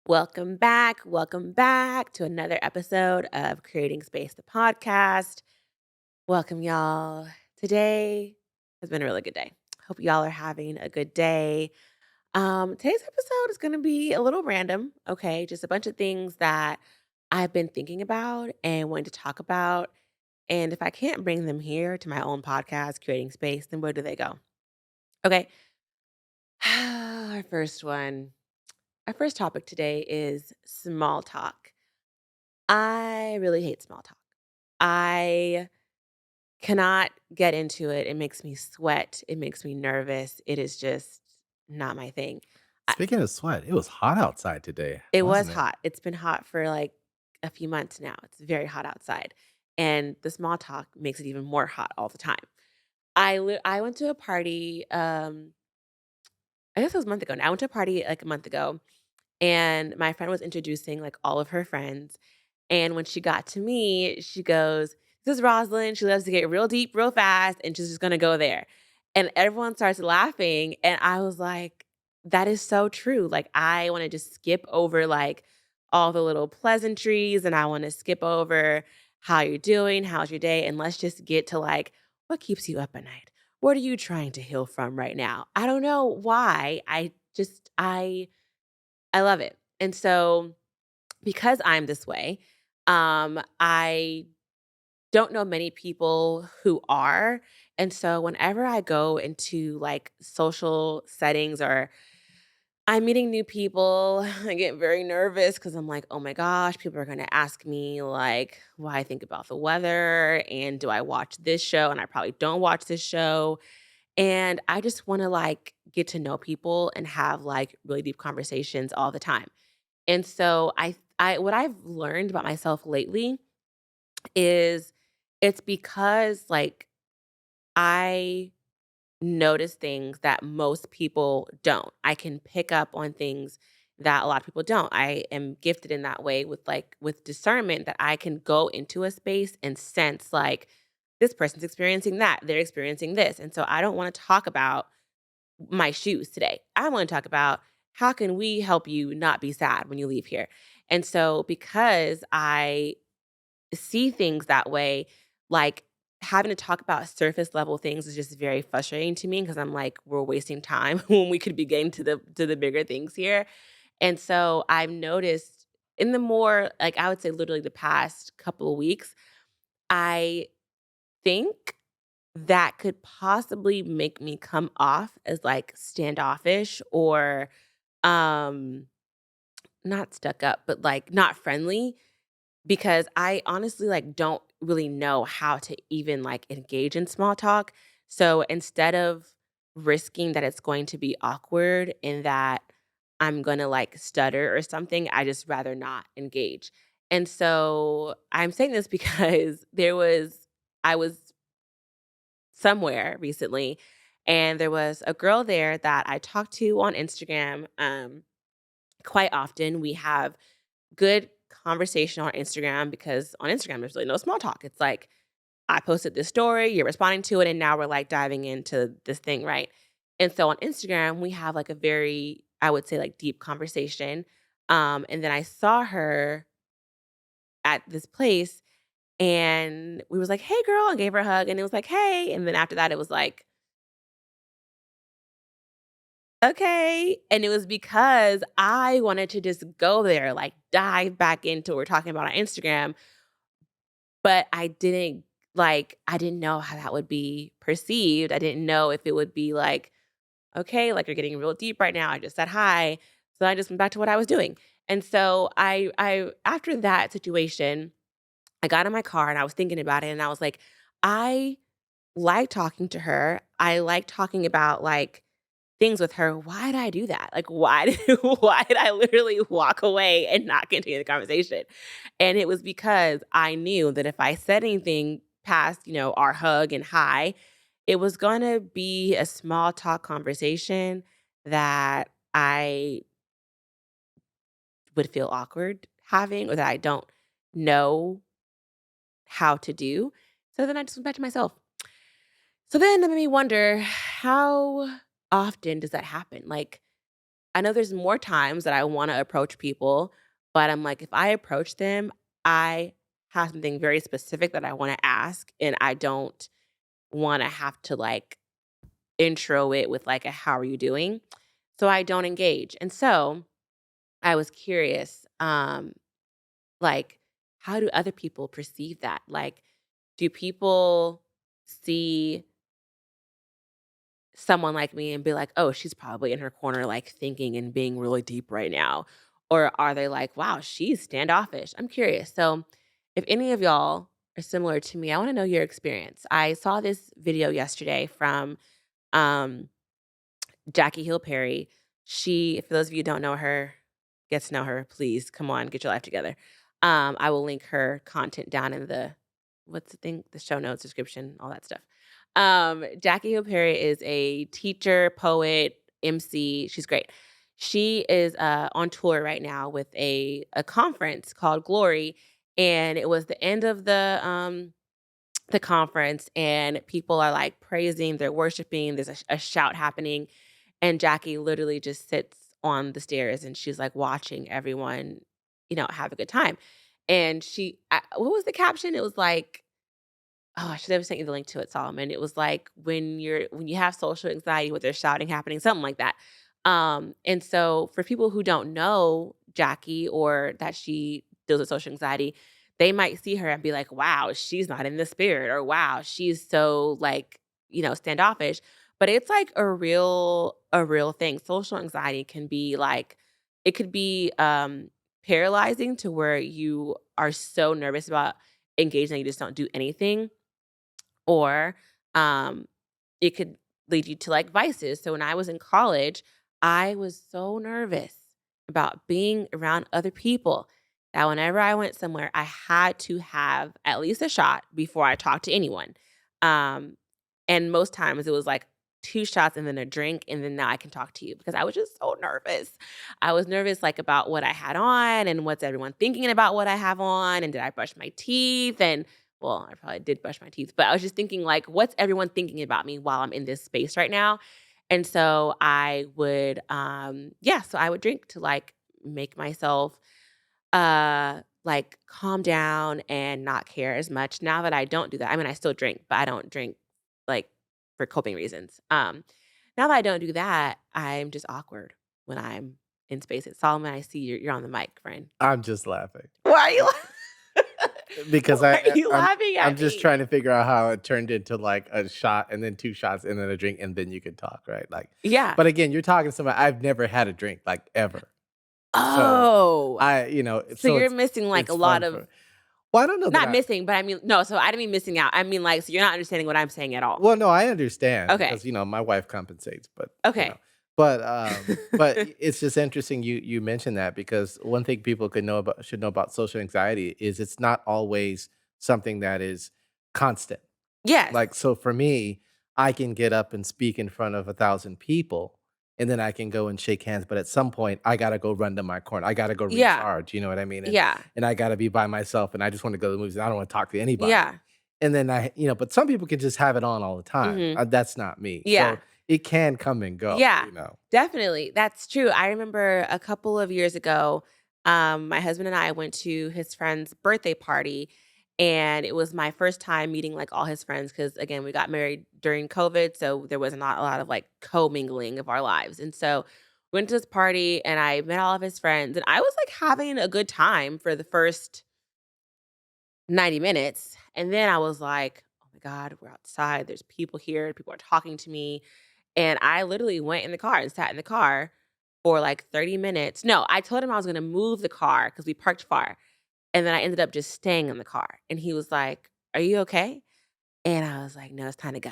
Welcome back to another episode of Creating Space, the podcast. Welcome, y'all. Today has been a really good day. Hope y'all are having a good day. Today's episode is going to be a little random, okay? Just a bunch of things that I've been thinking about and wanting to talk about. And if I can't bring them here to my own podcast, Creating Space, then where do they go? Okay. Our first one, our first topic today is small talk. I really hate small talk. I cannot get into it. It makes me sweat. It makes me nervous. It is just not my thing. I, Speaking of sweat, it was hot outside today, it was wasn't it? hot. It's been hot for like a few months now. It's very hot outside. And the small talk makes it even more hot all the time. I went to a party, I guess it was a month ago now. I went to a party like a month ago, and my friend was introducing like all of her friends. And when she got to me, she goes, "This is Rosalyn. She loves to get real deep real fast, and she's just gonna go there." And everyone starts laughing. And I was like, that is so true. Like, I want to just skip over like all the little pleasantries, and I want to skip over how you're doing, how's your day, and let's just get to like what keeps you up at night. What are you trying to heal from right now? I don't know why. I love it. And so because I'm this way, I don't know many people who are. And so whenever I go into like social settings or I'm meeting new people, I get very nervous because I'm like, oh my gosh, people are going to ask me like what I think about the weather and do I watch this show? And I probably don't watch this show. And I just want to like get to know people and have like really deep conversations all the time. And so I what I've learned about myself lately is it's because like I notice things that most people don't. I can pick up on things that a lot of people don't. I am gifted in that way with discernment that I can go into a space and sense like this person's experiencing that, they're experiencing this. And so I don't want to talk about my shoes today. I want to talk about how can we help you not be sad when you leave here. And so because I see things that way, like having to talk about surface level things is just very frustrating to me because I'm like, we're wasting time when we could be getting to the bigger things here. And so I've noticed in the more like I would say literally the past couple of weeks, I think that could possibly make me come off as like standoffish or um not stuck up, but like not friendly because I honestly, like, don't really know how to even, like, engage in small talk. So instead of risking that it's going to be awkward and that I'm gonna, like, stutter or something, I just rather not engage. And so I'm saying this because I was somewhere recently, and there was a girl there that I talked to on Instagram, quite often. We have good conversation on Instagram because on Instagram, there's really no small talk. It's like, I posted this story, you're responding to it, and now we're like diving into this thing, right? And so on Instagram, we have like a very, I would say, like deep conversation. And then I saw her at this place and we was like, hey girl, and gave her a hug. And it was like, hey. And then after that, it was like, okay. And it was because I wanted to just go there, like dive back into what we're talking about on Instagram. But I didn't know how that would be perceived. I didn't know if it would be like, "Okay, like, you're getting real deep right now. I just said hi." So I just went back to what I was doing. And so I after that situation, I got in my car and I was thinking about it and I was like, "I like talking to her. I like talking about, like, things with her. Why did I do that? Like, why did why did I literally walk away and not continue the conversation?" And it was because I knew that if I said anything past, our hug and hi, it was gonna be a small talk conversation that I would feel awkward having or that I don't know how to do. So then I just went back to myself. So then that made me wonder, how often does that happen? Like, I know there's more times that I wanna approach people, but I'm like, if I approach them, I have something very specific that I wanna ask, and I don't wanna have to, like, intro it with, like, a "How are you doing?" So I don't engage, and so I was curious, like, how do other people perceive that? Like, do people see someone like me and be like, "Oh, she's probably in her corner, like, thinking and being really deep right now?" Or are they like, "Wow, she's standoffish?" I'm curious. So, if any of y'all are similar to me, I wanna know your experience. I saw this video yesterday from, um, Jackie Hill Perry. She for those of you who don't know her, get to know her, please, come on, get your life together. I will link her content down in the what's the thing? The show notes, description, all that stuff. Jackie Hill Perry is a teacher, poet, MC. She's great. She is on tour right now with a conference called Glory, and it was the end of the conference, and people are like praising, they're worshiping. There's a shout happening, and Jackie literally just sits on the stairs and she's like watching everyone, have a good time. And what was the caption? It was like, oh, I should have sent you the link to it, Solomon. It was like when you have social anxiety, with there's shouting happening, something like that. And so for people who don't know Jackie or that she deals with social anxiety, they might see her and be like, wow, she's not in the spirit, or wow, she's so like, standoffish. But it's like a real thing. Social anxiety can be like it could be paralyzing to where you are so nervous about engaging that you just don't do anything, or um, it could lead you to like vices. So when I was in college, I was so nervous about being around other people that whenever I went somewhere, I had to have at least a shot before I talked to anyone. Um, and most times it was like 2 shots and then a drink, and then now I can talk to you because I was just so nervous. I was nervous like about what I had on and what's everyone thinking about what I have on, and did I brush my teeth, and well, I probably did brush my teeth, but I was just thinking like, what's everyone thinking about me while I'm in this space right now? And so I would, so I would drink to like make myself, like calm down and not care as much. Now that I don't do that, I mean, I still drink, but I don't drink like for coping reasons. Now that I don't do that, I'm just awkward when I'm in spaces. Solomon, I see you're on the mic, friend. I'm just laughing Why are you? because Why are you I'm laughing I'm at just me? trying to figure out how it turned into like a shot and then 2 shots and then a drink and then you could talk, right? Like, Yeah. but again, you're talking to somebody I've never had a drink, like, ever. So, Oh, so so you're missing, like, a it's lot fun of for well, I don't know that not I missing, but I mean no, so I didn't mean missing out. I mean, like, so you're not understanding what I'm saying at all. well, no, I understand Okay. because, my wife compensates, Okay. it's just interesting you mentioned that because one thing people should know about social anxiety is it's not always something that is constant. Yes. Like, so for me, I can get up and speak in front of 1,000 people, and then I can go and shake hands, but at some point, I gotta go run to my corner. I gotta go Yeah. recharge, you know what I mean? And Yeah. and I gotta be by myself, and I just wanna go to the movies, and I don't wanna talk to anybody. Yeah. And then but some people can just have it on all the time. Mhm. That's not me. Yeah. So, it can come and go, Yeah. you know? Definitely. That's true. I remember a couple of years ago, my husband and I went to his friend's birthday party, and it was my first time meeting, like, all his friends because again, we got married during COVID, so there was not a lot of, like, commingling of our lives, and so went to this party, and I met all of his friends, and I was, like, having a good time for the first 90 minutes, and then I was like, "Oh my god, we're outside, there's people here, people are talking to me," and I literally went in the car and sat in the car for, like, 30 minutes. No, I told him I was gonna move the car because we parked far, and then I ended up just staying in the car, and he was like, "Are you okay?" And I was like, "No, it's time to go."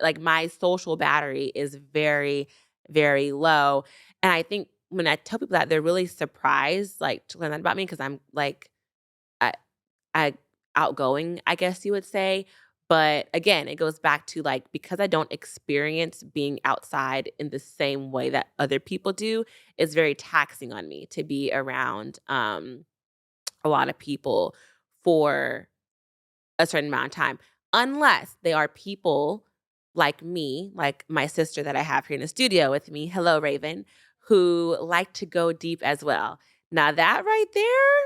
Like, my social battery is very, very low, and I think when I tell people that, they're really surprised, like, to learn that about me because I'm, like, I I outgoing, I guess you would say. But again, it goes back to like because I don't experience being outside in the same way that other people do, it's very taxing on me to be around a lot of people for a certain amount of time. Unless they are people like me, like my sister that I have here in the studio with me, hello Raven, who like to go deep as well. Now that right there,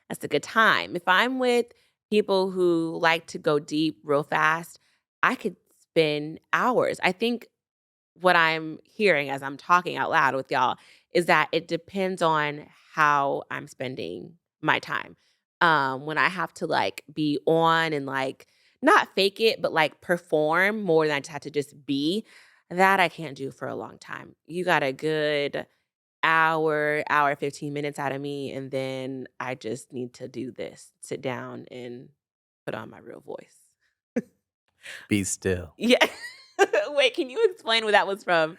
that's a good time. If I'm with people who like to go deep real fast, I could spend hours. I think what I'm hearing as I'm talking out loud with y'all is that it depends on how I'm spending my time. When I have to like be on and like not fake it, but like perform more than I just have to just be, that I can't do for a long time. You got a good hour, 15 minutes out of me, and then I just need to do this, sit down and put on my real voice. Be still. Yeah. Wait, can you explain where that was from?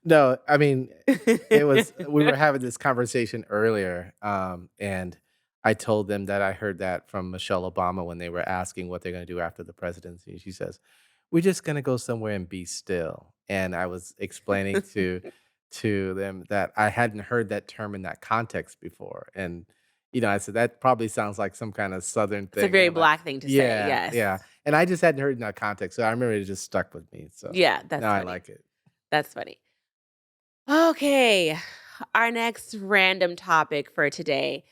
No, I mean, it was we were having this conversation earlier, and I told them that I heard that from Michelle Obama when they were asking what they're gonna do after the presidency. She says, "We're just gonna go somewhere and be still." And I was explaining to them that I hadn't heard that term in that context before. And, I said, "That probably sounds like some kind of Southern It's a thing." And very they're like, black thing to say, "Yeah, yes. yeah." And I just hadn't heard it in that context, so I remember it just stuck with me. So Yeah, that's now I funny. like it. That's funny. Okay, our next random topic for today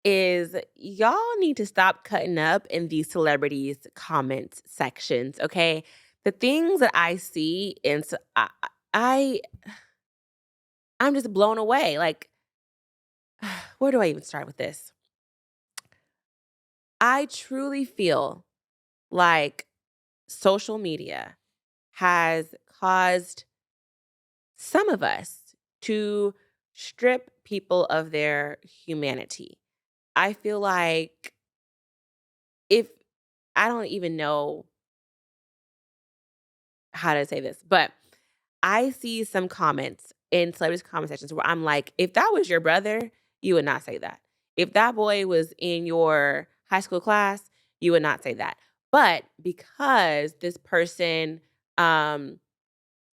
is y'all need to stop cutting up in these celebrities' comments sections, okay? The things that I see and I I'm just blown away. Like, where do I even start with this? I truly feel like social media has caused some of us to strip people of their humanity. I feel like if I don't even know how to say this, but I see some comments in celebrities' comment sections where I'm like, if that was your brother, you would not say that. If that boy was in your high school class, you would not say that. But because this person um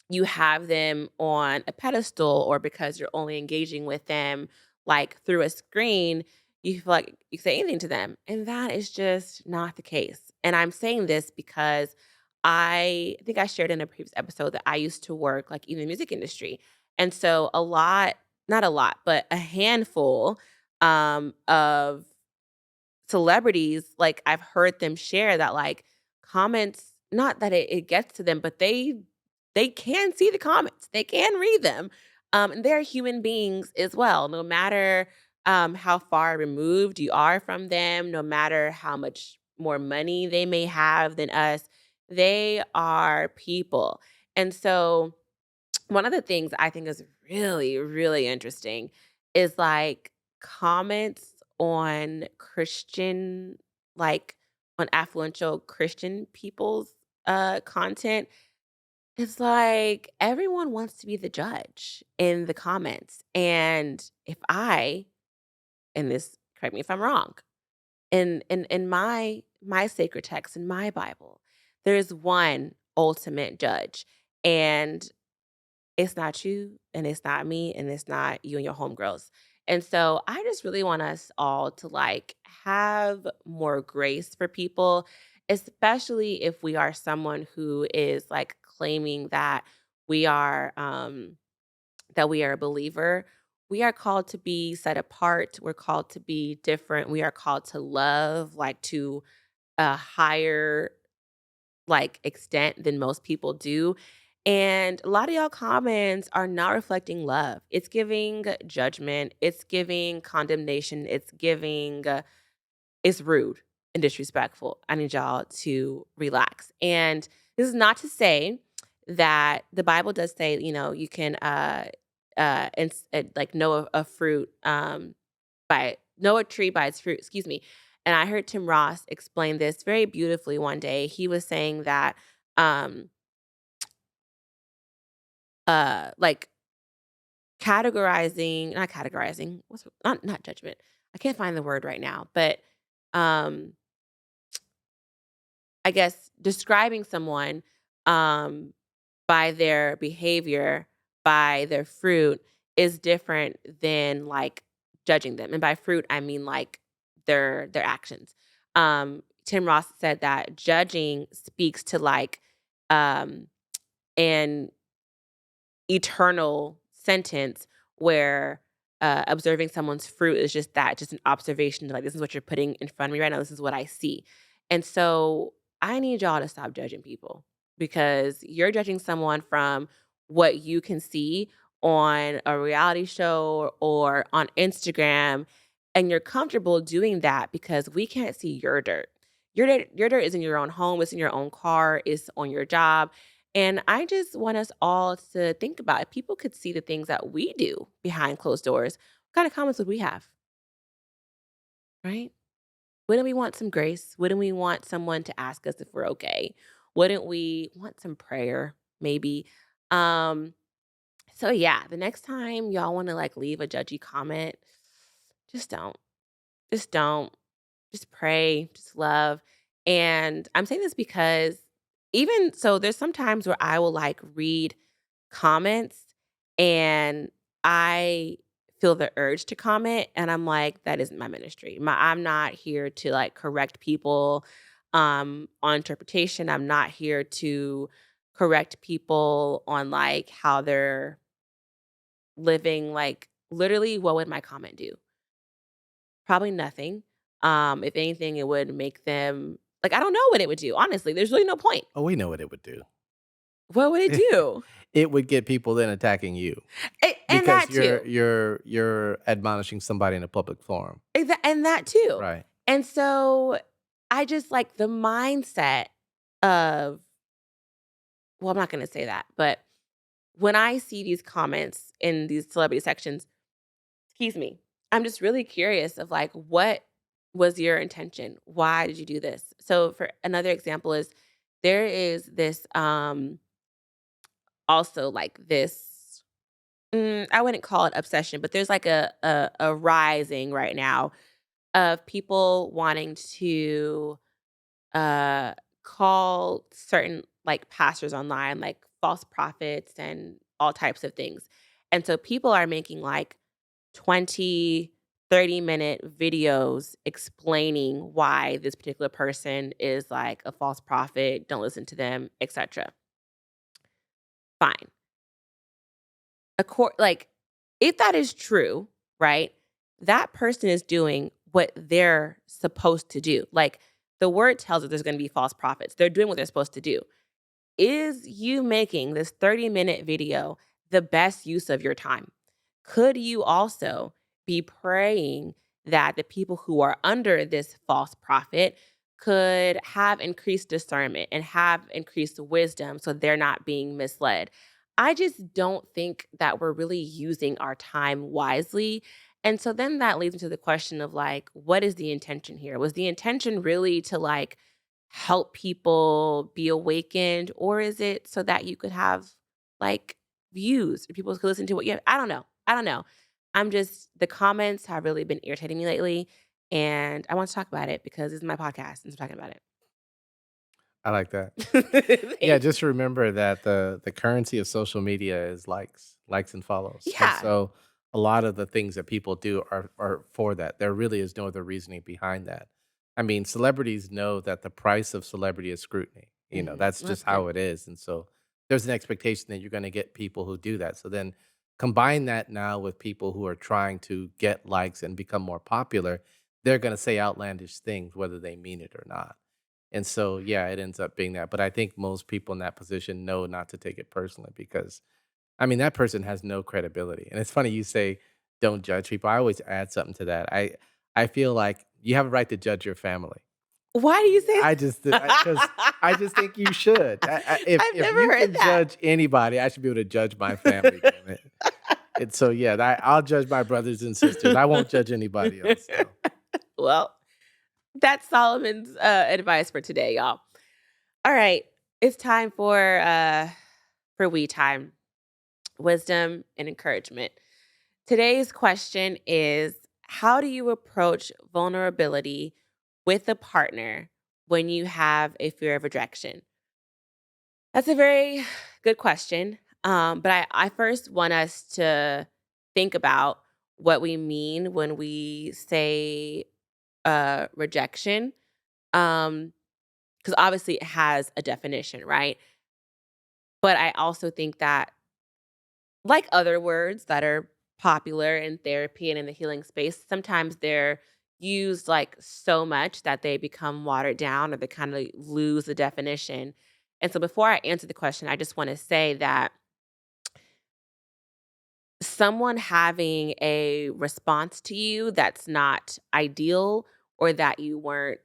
you have them on a pedestal or because you're only engaging with them like through a screen, you feel like you can say anything to them. And that is just not the case. And I'm saying this because I think I shared in a previous episode that I used to work like in the music industry. And so a lot, not a lot, but a handful of celebrities, like, I've heard them share that, like, comments not that it gets to them, but they can see the comments, they can read them, and they're human beings as well, no matter, how far removed you are from them, no matter how much more money they may have than us, they are people, and so one of the things I think is really, really interesting is like comments on Christian, like on affluential Christian people's content. It's like everyone wants to be the judge in the comments. And if I, and this correct me if I'm wrong, in my sacred text in my Bible, there's one ultimate judge. And it's not you, and it's not me, and it's not you and your homegirls. And so I just really want us all to like have more grace for people, especially if we are someone who is like claiming we are um that we are a believer. We are called to be set apart. We're called to be different. We are called to love like to a higher like extent than most people do. And a lot of y'all comments are not reflecting love. It's giving judgment, it's giving condemnation, it's rude and disrespectful. I need y'all to relax. And this is not to say that the Bible does say, you can like know a fruit know a tree by its fruit, excuse me. And I heard Tim Ross explain this very beautifully one day. He was saying that um like not categorizing, not judgment. I can't find the word right now, but um I guess describing someone um by their behavior, by their fruit is different than like judging them. And by fruit, I mean like their actions. Tim Ross said that judging speaks to like um an eternal sentence where observing someone's fruit is just that, just an observation. Like, this is what you're putting in front of me right now. This is what I see. And so I need y'all to stop judging people because you're judging someone from what you can see on a reality show or on Instagram. And you're comfortable doing that because we can't see your dirt. Your dirt is in your own home, it's in your own car, it's on your job. And I just want us all to think about if people could see the things that we do behind closed doors, what kind of comments would we have, right? Wouldn't we want some grace? Wouldn't we want someone to ask us if we're okay? Wouldn't we want some prayer, maybe? Um, so yeah, the next time y'all want to like leave a judgy comment, just don't. Just don't. Just pray, just love. And I'm saying this because even so, there's some times where I will like read comments and I feel the urge to comment and I'm like, that isn't my ministry. I'm not here to like correct people on interpretation. I'm not here to correct people on like how they're living. Like literally, what would my comment do? Probably nothing. If anything, it would make them like I don't know what it would do. Honestly, there's really no point. Oh, we know what it would do. What would it do? It would get people then attacking you And because that you're too. you're you're admonishing somebody in a public forum. And that too. Right. And so I just like the mindset of well, I'm not gonna say that, but when I see these comments in these celebrity sections, excuse me, I'm just really curious of like what was your intention? Why did you do this? So for another example is there is this also like this I wouldn't call it obsession, but there's like a rising right now of people wanting to uh, call certain like pastors online like false prophets and all types of things. And so people are making like 20, 30-minute videos explaining why this particular person is like a false prophet, don't listen to them, etc. Fine. Like if that is true, right? That person is doing what they're supposed to do. Like the word tells us there's going to be false prophets. They're doing what they're supposed to do. Is you making this 30-minute video the best use of your time? Could you also be praying that the people who are under this false prophet could have increased discernment and have increased wisdom so they're not being misled? I just don't think that we're really using our time wisely. And so then that leads into the question of like, what is the intention here? Was the intention really to like help people be awakened, or is it so that you could have like views or people could listen to what you have? I don't know. I don't know. I'm just the comments have really been irritating me lately, and I want to talk about it because this is my podcast and I'm talking about I like that. it. Yeah, Thanks. just remember that the currency of social media is likes and follows. And Yeah. so a lot of the things that people do are for that. There really is no other reasoning behind that. I mean, celebrities know that the price of celebrity is scrutiny. That's That's just good. how it is. And so there's an expectation that you're going to get people who do that. So then combine that now with people who are trying to get likes and become more popular, they're going to say outlandish things whether they mean it or not. And so, yeah, it ends up being that. But I think most people in that position know not to take it personally because, I mean, that person has no credibility. And it's funny you say, "Don't judge people." I always add something to that. I feel like you have a right to judge your family. Why do you say I just because I that? just think you should. I've If never you heard can that. judge anybody, I should be able to judge my family. Damn it! And so, yeah, I'll judge my brothers and sisters. I won't judge anybody else. So. Well, that's Solomon's advice for today, y'all. All right, it's time for we time, wisdom and encouragement. Today's question is how do you approach vulnerability with a partner when you have a fear of rejection? That's a very good question. But I first want us to think about what we mean when we say rejection. Because obviously it has a definition, right? But I also think that, like other words that are popular in therapy and in the healing space, sometimes they're used like so much that they become watered down or they kind of lose the definition. And so before I answer the question, I just want to say that someone having a response to you that's not ideal or that you weren't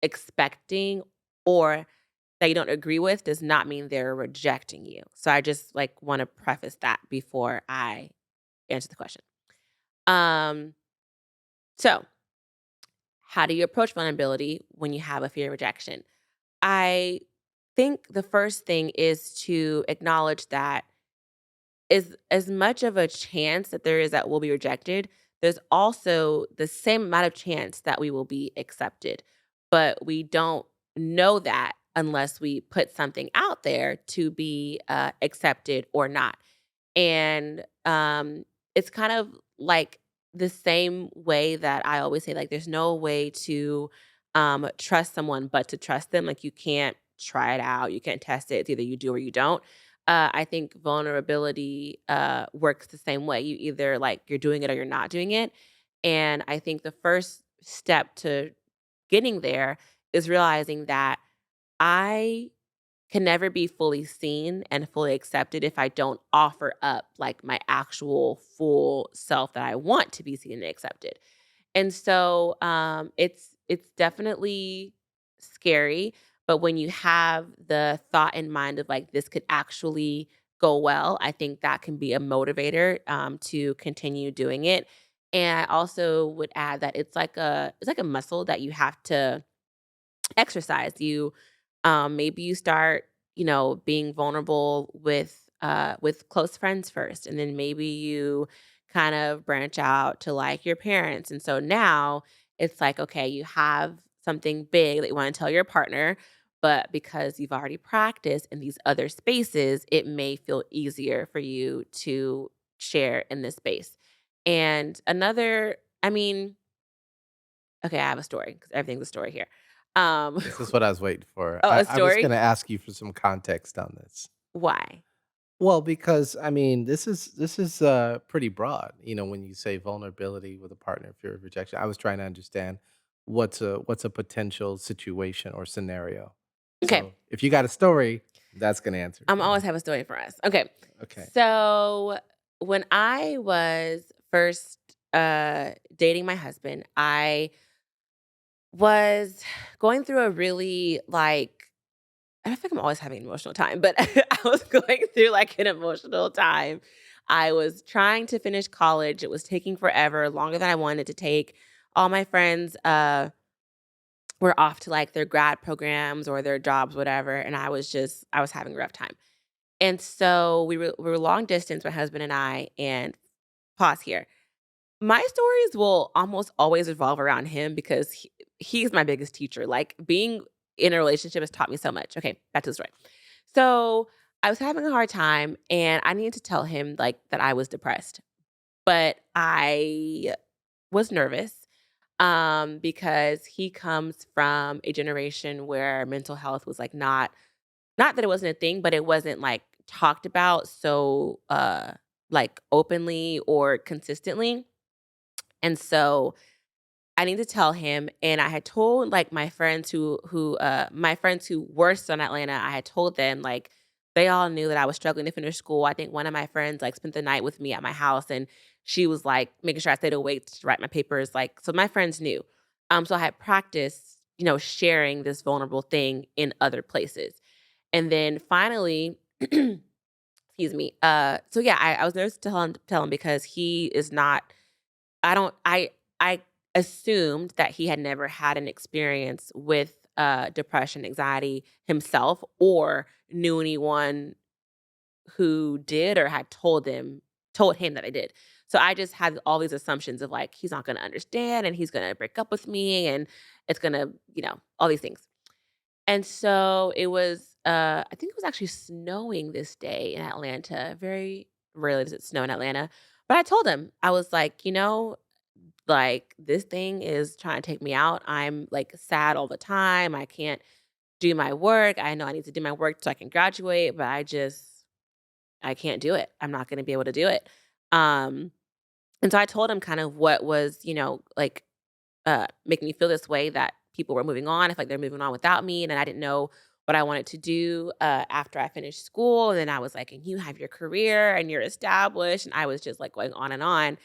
expecting or that you don't agree with does not mean they're rejecting you. So I just like want to preface that before I answer the question. Um, so how do you approach vulnerability when you have a fear of rejection? I think the first thing is to acknowledge that is as much of a chance that there is that we'll be rejected, there's also the same amount of chance that we will be accepted. But we don't know that unless we put something out there to be accepted or not. And, it's kind of like the same way that I always say, like, there's no way to, trust someone but to trust them. Like, you can't try it out, you can't test it. It's either you do or you don't. I think vulnerability, works the same way. You either, like, you're doing it or you're not doing it. And I think the first step to getting there is realizing that I can never be fully seen and fully accepted if I don't offer up like my actual full self that I want to be seen and accepted. And so it's definitely scary, but when you have the thought in mind of like this could actually go well, I think that can be a motivator to continue doing it. And I also would add that it's like a muscle that you have to exercise. You maybe you start, you know, being vulnerable with close friends first, and then maybe you kind of branch out to like your parents. And so now it's like, okay, you have something big that you want to tell your partner, but because you've already practiced in these other spaces, it may feel easier for you to share in this space. And another, I mean, okay, I have a story because everything's a story here. Um, This is what I was waiting for. oh, a I was gonna story? ask you for some context on this. Why? Well, because I mean, this is pretty broad. You know, when you say vulnerability with a partner, fear of rejection, I was trying to understand what's a potential situation or scenario. Okay. So if you got a story, that's gonna answer it I'm for always me. have a story for us. Okay. Okay. So when I was first dating my husband, I was going through a really like I feel like I'm always having an emotional time, but I was going through like an emotional time. I was trying to finish college. It was taking forever, longer than I wanted to take. All my friends were off to like their grad programs or their jobs, whatever. And I was having a rough time. And so we were long distance, my husband and I, and pause here. My stories will almost always revolve around him because he's my biggest teacher. Like being in a relationship has taught me so much. Okay, back to the story. So I was having a hard time and I needed to tell him like that I was depressed. But I was nervous because he comes from a generation where mental health was like not that it wasn't a thing, but it wasn't, like, talked about so, like, openly or consistently, and so I need to tell him, and I had told, like, my friends who were still in Atlanta, I had told them, like, they all knew that I was struggling to finish school. I think one of my friends, like, spent the night with me at my house, and she was, like, making sure I stayed awake to write my papers, like so my friends knew. So I had practiced, you know, sharing this vulnerable thing in other places. And then finally, excuse me, so yeah, I was nervous to tell him because he is not I don't I assumed that he had never had an experience with, depression, anxiety himself or knew anyone who did or had told him that I did. So I just had all these assumptions of, like, he's not gonna understand and he's gonna break up with me and it's gonna, you know, all these things. And so it was, I think it was actually snowing this day in Atlanta. Very rarely does it snow in Atlanta. But I told him, I was like, you know, like this thing is trying to take me out. I'm like sad all the time. I can't. do my work. I know I need to do my work so I can graduate, but I can't do it. I'm not going to be able to do it. Um, and so I told him kind of what was, like making me feel this way that people were moving on. I feel like they're moving on without me, and I didn't know what I wanted to do after I finished school. And then I was like, "And you have your career and you're established," and I was just like going on and on.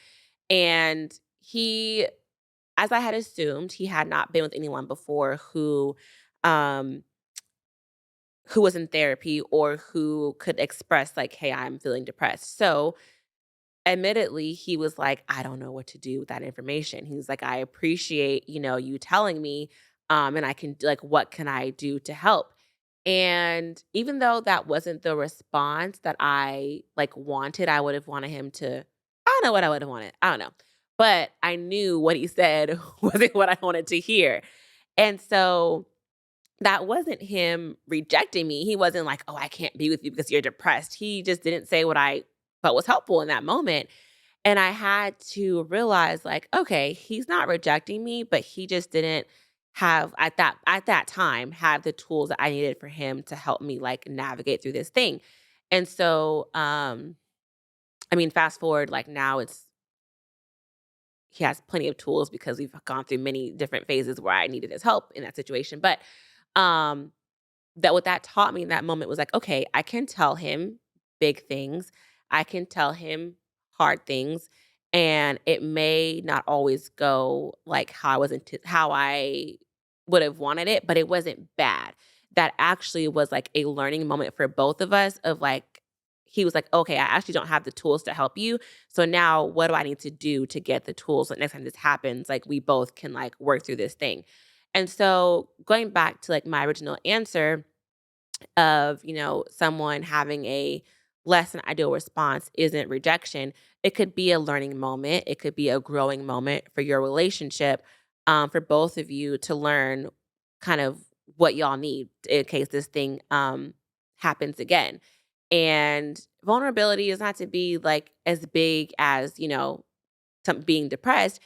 And he, as I had assumed, he had not been with anyone before um, who was in therapy or who could express like, "Hey, I'm feeling depressed." So admittedly, he was like, "I don't know what to do with that information." He was like, "I appreciate, you telling me, and I can like, what can I do to help?" And even though that wasn't the response that I like wanted, I would have wanted him to I don't know what I would have wanted. I don't know. But I knew what he said wasn't what I wanted to hear. And so that wasn't him rejecting me. He wasn't like, "Oh, I can't be with you because you're depressed." He just didn't say what I felt was helpful in that moment. And I had to realize like, okay, he's not rejecting me, but he just didn't have at that time have the tools that I needed for him to help me like navigate through this thing. And so I mean fast forward like now it's he has plenty of tools because we've gone through many different phases where I needed his help in that situation. But um that what that taught me in that moment was like, okay, I can tell him big things. I can tell him hard things. And it may not always go like how I would have wanted it, but it wasn't bad. That actually was like a learning moment for both of us of like he was like, "Okay, I actually don't have the tools to help you. So now what do I need to do to get the tools that next time this happens, like we both can like work through this thing." And so going back to like my original answer, of, someone having a less than ideal response isn't rejection. It could be a learning moment. It could be a growing moment for your relationship, for both of you to learn kind of what y'all need in case this thing happens again. And vulnerability is not to be like as big as, being depressed.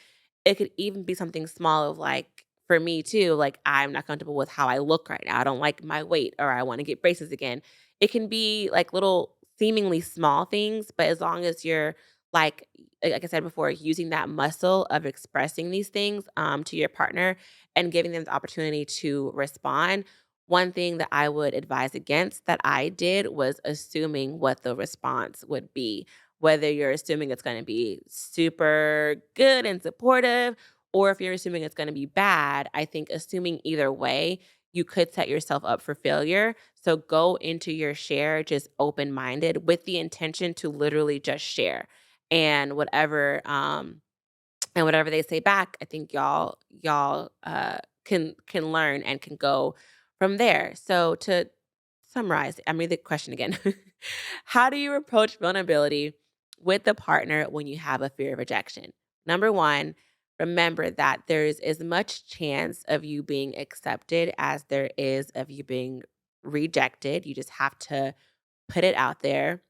It could even be something small of like, for me too, like I'm not comfortable with how I look right now. I don't like my weight or I want to get braces again. It can be like little seemingly small things, but as long as you're like like I said before, using that muscle of expressing these things to your partner and giving them the opportunity to respond. One thing that I would advise against that I did was assuming what the response would be, whether you're assuming it's going to be super good and supportive or if you're assuming it's going to be bad. I think assuming either way, you could set yourself up for failure. So go into your share just open minded with the intention to literally just share. And whatever they say back, I think y'all can learn and can go from there. So to summarize, I mean the question again. How do you approach vulnerability with the partner when you have a fear of rejection? Number 1, remember that there's as much chance of you being accepted as there is of you being rejected. You just have to put it out there.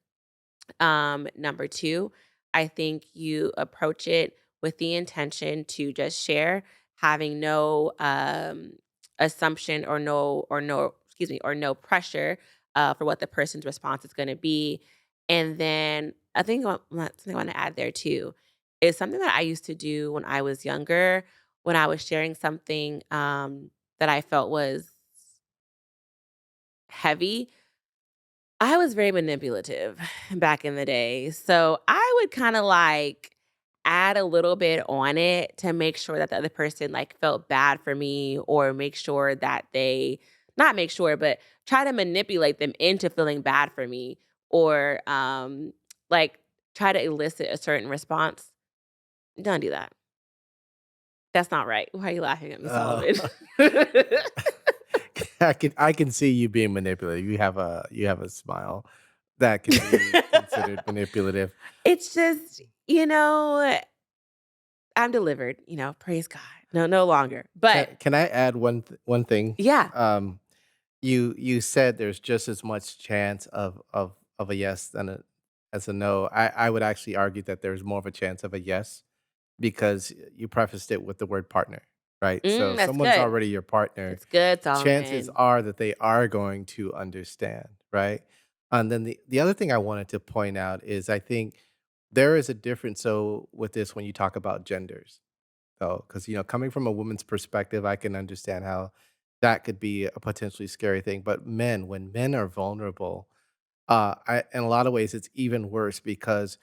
Number 2, I think you approach it with the intention to just share, having no assumption or no pressure for what the person's response is going to be. And then I think something I want to add there too is something that I used to do when I was younger, when I was sharing something that I felt was heavy. I was very manipulative back in the day. So I would kind of like add a little bit on it to make sure that the other person like felt bad for me or make sure that they not make sure, but try to manipulate them into feeling bad for me or like try to elicit a certain response. Don't do that. That's not right. Why are you laughing at me, Uh, Solomon? I can see you being manipulative. You have a smile that can be considered manipulative. It's just, I'm delivered, praise God. No, no longer. But Can I add one thing? yeah, You said there's just as much chance of a yes than as a no. I would actually argue that there's more of a chance of a yes because you prefaced it with the word partner, right? So if That's someone's good. already your partner, That's good, chances Solomon. are that they are going to understand, right? And then the other thing I wanted to point out is I think there is a difference. So with this, when you talk about genders, though, because coming from a woman's perspective, I can understand how that could be a potentially scary thing. But men, when men are vulnerable, in a lot of ways, it's even worse because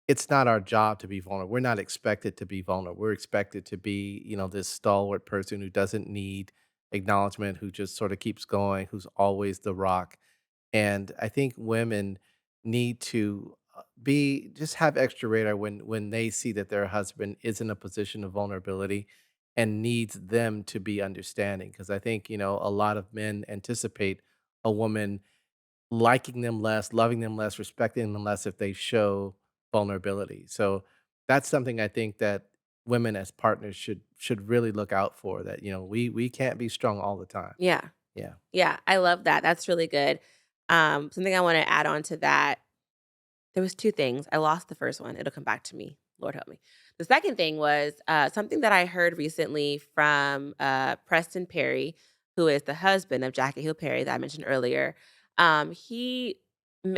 it's not our job to be vulnerable. We're not expected to be vulnerable. We're expected to be, this stalwart person who doesn't need acknowledgement, who just sort of keeps going, who's always the rock. And I think women need to be just have extra radar when they see that their husband is in a position of vulnerability and needs them to be understanding. Because I think, a lot of men anticipate a woman liking them less, loving them less, respecting them less if they show vulnerability. So that's something I think that women as partners should really look out for, that, we can't be strong all the time. Yeah. Yeah. Yeah, I love that. That's really good. Something I wanna add on to that, there was 2 things. I lost the first one. It'll come back to me. Lord help me. The second thing was, something that I heard recently from, Preston Perry, who is the husband of Jackie Hill Perry that I mentioned earlier. He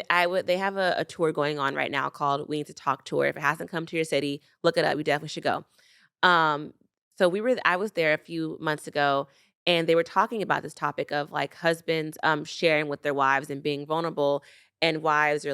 I would they have a tour going on right now called We Need to Talk Tour. If it hasn't come to your city, look it up. You definitely should go. Um, so I was there a few months ago, and they were talking about this topic of, like, husbands, sharing with their wives and being vulnerable, and wives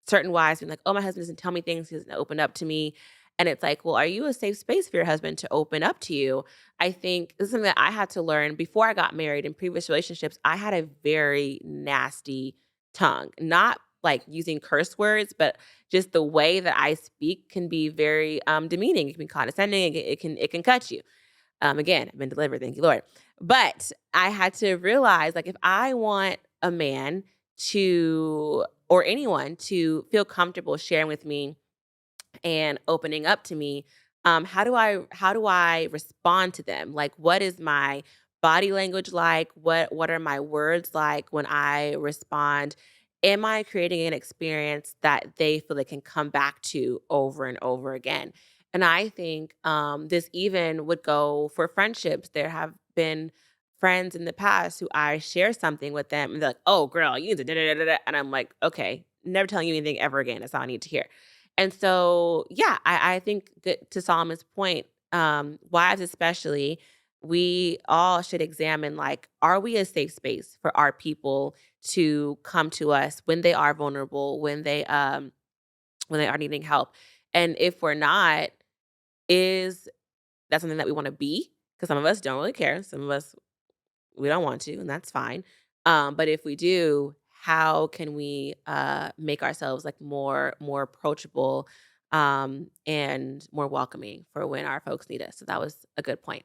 certain wives being like, "Oh, my husband doesn't tell me things, he doesn't open up to me." And it's like, well, are you a safe space for your husband to open up to you? I think this is something that I had to learn before I got married. In previous relationships, I had a very nasty tongue, not like using curse words, but just the way that I speak can be very demeaning. It can be condescending. It can cut you. Again, I've been delivered, thank you, Lord. But I had to realize, like, if I want a man to or anyone to feel comfortable sharing with me and opening up to me, how do I respond to them? Like, what is my body language like? What are my words like when I respond? Am I creating an experience that they feel they can come back to over and over again? And I think this even would go for friendships. There have been friends in the past who I share something with them and they're like, "Oh, girl, you need to da da da da," da," and I'm like, "Okay, never telling you anything ever again. That's all I need to hear." And so, yeah, I think that to Solomon's point, wives especially, we all should examine, like, are we a safe space for our people to come to us when they are vulnerable, when they are needing help? And if we're not, is that something that we want to be? Because some of us don't really care. Some of us we don't want to, and that's fine. But if we do, how can we make ourselves like more approachable and more welcoming for when our folks need us? So that was a good point.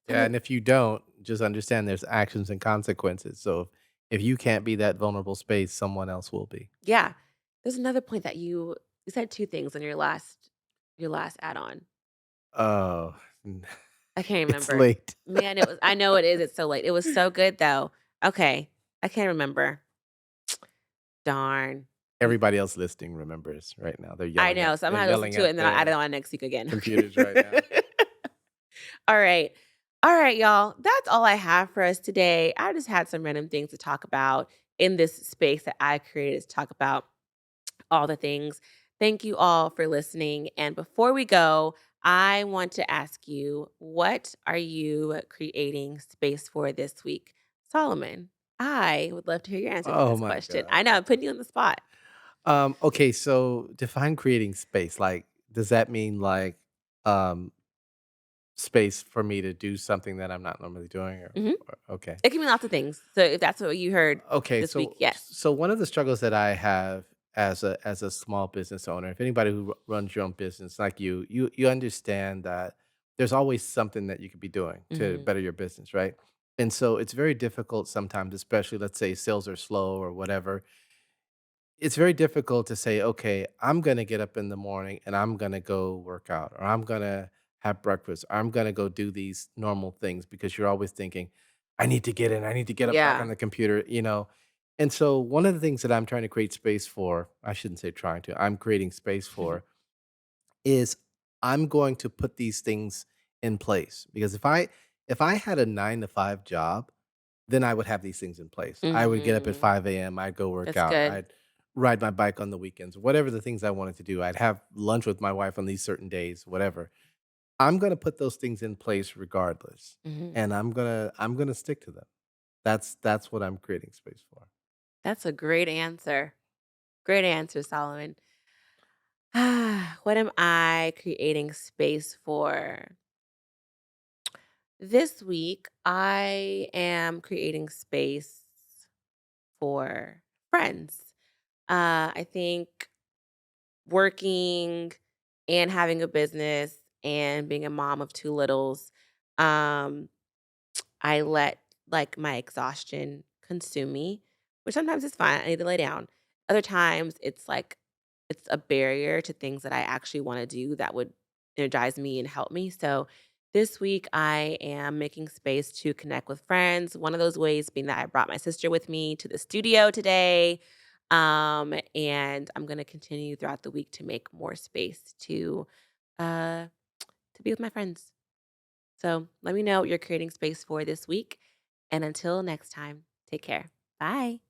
Yeah, Something, and if you don't, just understand there's actions and consequences. So if you can't be that vulnerable space, someone else will be. yeah. There's another point that you said two things on your last add on. Oh, I can't it's remember. late. Man, it was. I know it is. It's so late. It was so good though. Okay, I can't remember. Darn. You Everybody else listening remembers right now. I know, so I'm They're gonna have to listen yelling to it at and then I'll add it their on next week again, okay? computers right now. All right. All right, y'all. That's all I have for us today. I just had some random things to talk about in this space that I created to talk about all the things. Thank you all for listening. And before we go, I want to ask you, what are you creating space for this week? Solomon, I would love to hear your answer to Oh this my question. god. I know I'm putting you on the spot. Okay, so define creating space. Like, does that mean like um space for me to do something that I'm not normally doing Mhm. or okay. It can mean lots of things. So if that's what you heard Okay, this week, so yes. so one of the struggles that I have as a small business owner, if anybody who runs your own business like you understand that there's always something that you could be doing to Mhm. better your business, right? And so it's very difficult sometimes, especially let's say sales are slow or whatever, it's very difficult to say, okay, I'm going to get up in the morning and I'm going to go work out or I'm going to have breakfast or I'm going to go do these normal things because you're always thinking, I need to get in, I need to get up back on Yeah. the computer. And so one of the things that I'm trying to create space for, I shouldn't say trying to, I'm creating space for is I'm going to put these things in place, because if I had a 9 to 5 job, then I would have these things in place. I would get up at Mhm. 5 AM, I'd go work That's out, good. I'd ride my bike on the weekends, whatever the things I wanted to do. I'd have lunch with my wife on these certain days, whatever. I'm gonna put those things in place regardless, Mhm. and I'm gonna stick to them. That's what I'm creating space for. That's a great answer. Great answer, Solomon. What am I creating space for? This week, I am creating space for friends. I think working and having a business and being a mom of two littles, um, I let, like, my exhaustion consume me, which sometimes is fine, I need to lay down. Other times, it's like it's a barrier to things that I actually wanna do that would energize me and help me, so this week, I am making space to connect with friends, one of those ways being that I brought my sister with me to the studio today, and I'm gonna continue throughout the week to make more space uh, to be with my friends. So let me know what you're creating space for this week. And until next time, take care. Bye.